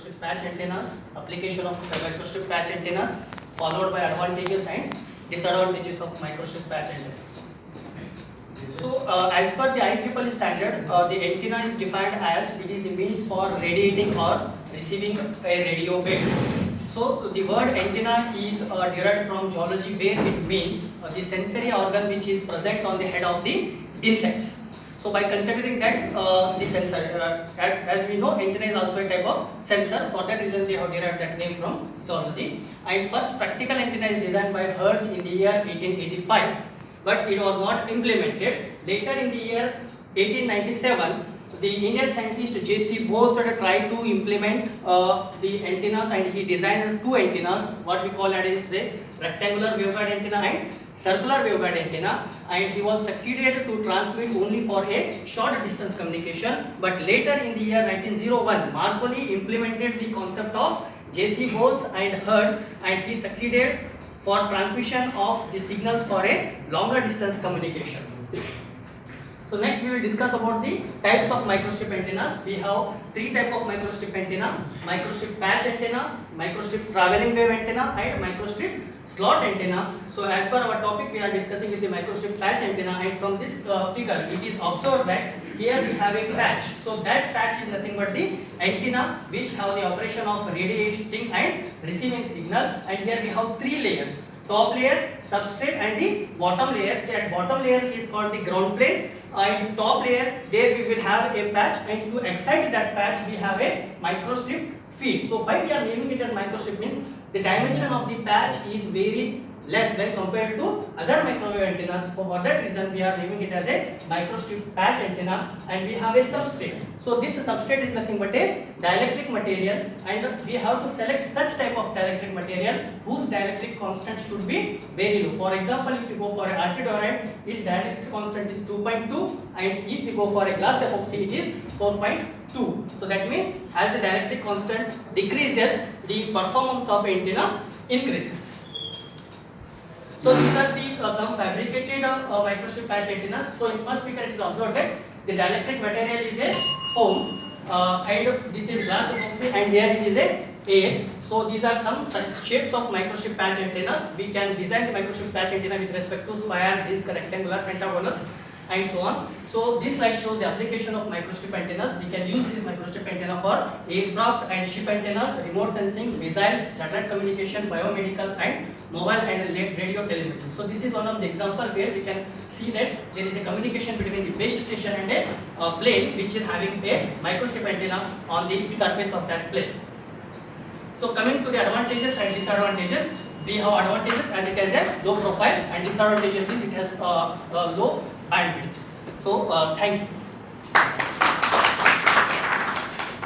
microstrip patch antennas, application of microstrip patch antennas, followed by advantages and disadvantages of microstrip patch antennas. So, as per the IEEE standard, the antenna is defined as it is the means for radiating or receiving a radio wave. So, the word antenna is derived from zoology, where it means the sensory organ which is present on the head of the insects. So, by considering that the sensor, as we know, antenna is also a type of sensor. For that reason, they have derived that name from zoology. And first practical antenna is designed by Hertz in the year 1885. But it was not implemented. Later in the year 1897, the Indian scientist J.C. Bose tried to implement the antennas, and he designed two antennas, what we call as a rectangular waveguide antenna and circular waveguide antenna, and he was succeeded to transmit only for a short distance communication. But later in the year 1901, Marconi implemented the concept of J.C. Bose and Hertz, and he succeeded for transmission of the signals for a longer distance communication. So next we will discuss about the types of microstrip antennas. We have three types of microstrip antenna: microstrip patch antenna, microstrip traveling wave antenna, and microstrip slot antenna. So as per our topic, we are discussing with the microstrip patch antenna, and from this figure it is observed that here we have a patch. So that patch is nothing but the antenna which have the operation of radiating and receiving signal, and here we have three layers: top layer, substrate, and the bottom layer. That bottom layer is called the ground plane, and top layer, there we will have a patch, and to excite that patch we have a microstrip feed. So why we are naming it as microstrip means the dimension of the patch is very less when compared to other microwave antennas. So for that reason we are naming it as a microstrip patch antenna, and we have a substrate. So this substrate is nothing but a dielectric material, and we have to select such type of dielectric material whose dielectric constant should be very low. For example, if you go for a artidorite, its dielectric constant is 2.2, and if you go for a glass epoxy, it is 4.2. So that means as the dielectric constant decreases, the performance of antenna increases. So these are the some fabricated microstrip patch antennas. So in first figure it is observed that the dielectric material is a foam, and this is glass epoxy, and here it is a air. So these are some such shapes of microstrip patch antennas. We can design the microstrip patch antenna with respect to square, disc, rectangular, pentagonal, and so on. So this slide shows the application of microstrip antennas. We can use this microstrip antenna for aircraft and ship antennas, remote sensing, missiles, satellite communication, biomedical, and mobile and radio telemetry. So this is one of the example where we can see that there is a communication between the base station and a plane which is having a microstrip antenna on the surface of that plane. So coming to the advantages and disadvantages, we have advantages as it has a low profile, and disadvantages is it has low bandwidth. So thank you.